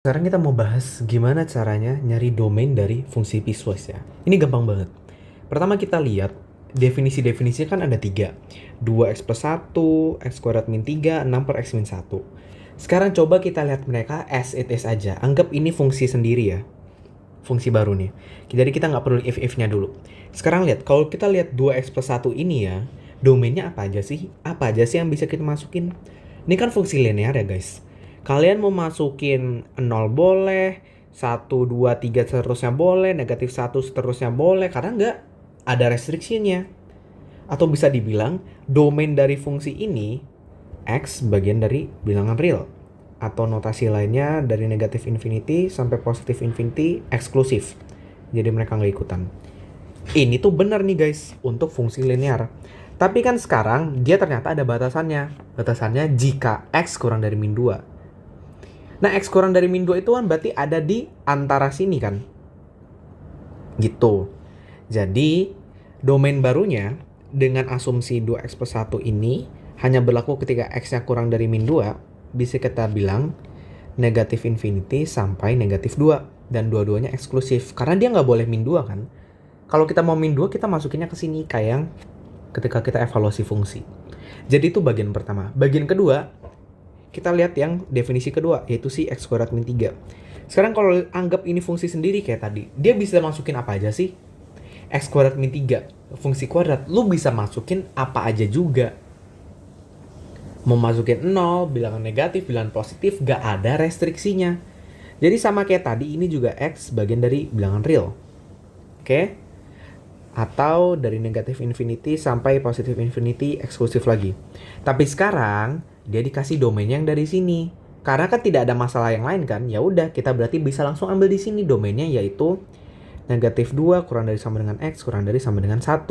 Sekarang kita mau bahas gimana caranya nyari domain dari fungsi piecewise ya. Ini gampang banget. Pertama kita lihat definisi-definisinya kan ada 3. 2x+1, x kuadrat min 3, 6 per x min 1. Sekarang coba kita lihat mereka as it is aja. Anggap ini fungsi sendiri ya. Fungsi baru nih. Jadi kita nggak perlu if-nya dulu. Sekarang lihat, kalau kita lihat 2x+1 ini ya, domainnya apa aja sih? Apa aja sih yang bisa kita masukin? Ini kan fungsi linear ya guys. Kalian mau masukin 0 boleh, 1, 2, 3 seterusnya boleh, negatif 1 seterusnya boleh, karena nggak ada restriksinya. Atau bisa dibilang, domain dari fungsi ini, X bagian dari bilangan real. Atau notasi lainnya dari negatif infinity sampai positif infinity eksklusif. Jadi mereka nggak ikutan. Ini tuh benar nih guys, untuk fungsi linear. Tapi kan sekarang dia ternyata ada batasannya. Batasannya jika X kurang dari min 2. Nah, X kurang dari min 2 itu kan berarti ada di antara sini kan. Gitu. Jadi, domain barunya dengan asumsi 2x+1 ini hanya berlaku ketika X-nya kurang dari min 2, bisa kita bilang negatif infinity sampai negatif 2. Dan dua-duanya eksklusif. Karena dia nggak boleh min 2 kan. Kalau kita mau min 2, kita masukinnya ke sini kayak yang ketika kita evaluasi fungsi. Jadi itu bagian pertama. Bagian kedua, kita lihat yang definisi kedua, yaitu si x kuadrat min 3. Sekarang kalau anggap ini fungsi sendiri kayak tadi, dia bisa masukin apa aja sih? X kuadrat min 3, fungsi kuadrat, lu bisa masukin apa aja juga. Mau masukin 0, bilangan negatif, bilangan positif, gak ada restriksinya. Jadi sama kayak tadi, ini juga X bagian dari bilangan real. Oke? Atau dari negatif infinity sampai positif infinity eksklusif lagi. Tapi sekarang dia dikasih domain yang dari sini. Karena kan tidak ada masalah yang lain kan. Ya udah, kita berarti bisa langsung ambil di sini domainnya, yaitu negatif 2 kurang dari sama dengan X kurang dari sama dengan 1.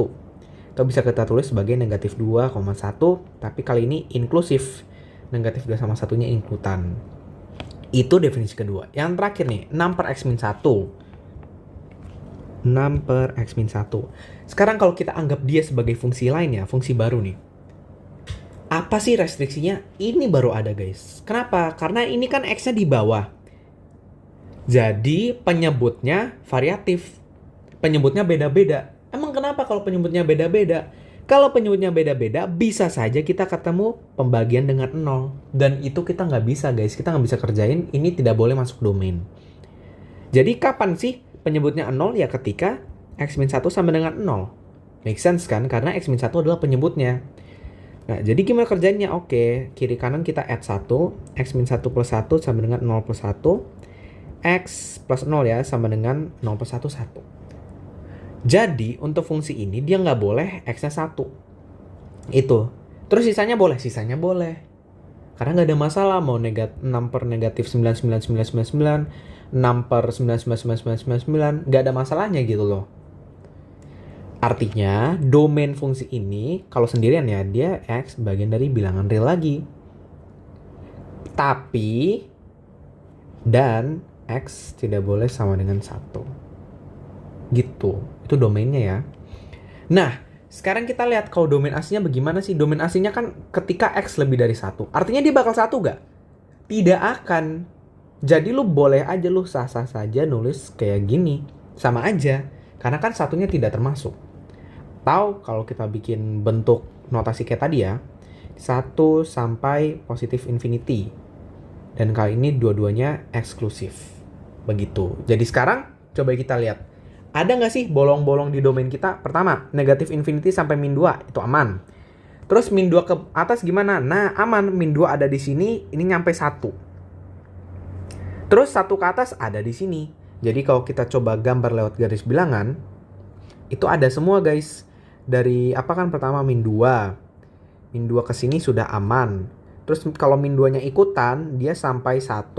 Atau bisa kita tulis sebagai negatif 2, 1, tapi kali ini inklusif. Negatif 2 sama 1-nya ikutan. Itu definisi kedua. Yang terakhir nih, 6 per X min 1. 6 per X min 1. Sekarang kalau kita anggap dia sebagai fungsi lain ya, fungsi baru nih. Apa sih restriksinya? Ini baru ada guys. Kenapa? Karena ini kan X-nya di bawah. Jadi penyebutnya variatif. Penyebutnya beda-beda. Emang kenapa kalau penyebutnya beda-beda? Kalau penyebutnya beda-beda, bisa saja kita ketemu pembagian dengan 0. Dan itu kita nggak bisa guys. Kita nggak bisa kerjain. Ini tidak boleh masuk domain. Jadi kapan sih penyebutnya 0? Ya ketika X min 1 sama dengan 0. Make sense kan? Karena X min 1 adalah penyebutnya. Nah, jadi gimana kerjanya? Oke, kiri kanan kita add 1. X min 1 plus 1 sama dengan 0 plus 1. X plus 0 ya, sama dengan 0 plus 1, 1. Jadi, untuk fungsi ini dia nggak boleh X-nya 1. Itu. Terus sisanya boleh? Sisanya boleh. Karena nggak ada masalah mau 6 per negatif 99999, 6 per 99999, nggak ada masalahnya gitu loh. Artinya, domain fungsi ini, kalau sendirian ya, dia X bagian dari bilangan real lagi. Tapi, dan X tidak boleh sama dengan 1. Gitu. Itu domainnya ya. Nah, sekarang kita lihat kalau domain aslinya bagaimana sih? Domain aslinya kan ketika X lebih dari 1. Artinya dia bakal 1 gak? Tidak akan. Jadi lu boleh aja, lu sah-sah saja nulis kayak gini. Sama aja. Karena kan satunya tidak termasuk. Atau kalau kita bikin bentuk notasi kayak tadi ya, 1 sampai positif infinity. Dan kali ini dua-duanya eksklusif. Begitu. Jadi sekarang coba kita lihat. Ada nggak sih bolong-bolong di domain kita? Pertama, negatif infinity sampai min 2. Itu aman. Terus min 2 ke atas gimana? Nah, aman. Min 2 ada di sini. Ini nyampe 1. Terus 1 ke atas ada di sini. Jadi kalau kita coba gambar lewat garis bilangan, itu ada semua guys. Dari apa kan pertama min 2. Min 2 ke sini sudah aman. Terus kalau min 2-nya ikutan, dia sampai 1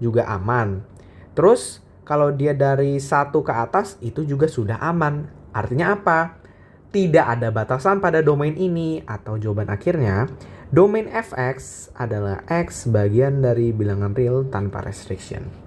juga aman. Terus kalau dia dari 1 ke atas, itu juga sudah aman. Artinya apa? Tidak ada batasan pada domain ini. Atau jawaban akhirnya, domain fx adalah X bagian dari bilangan real tanpa restriction.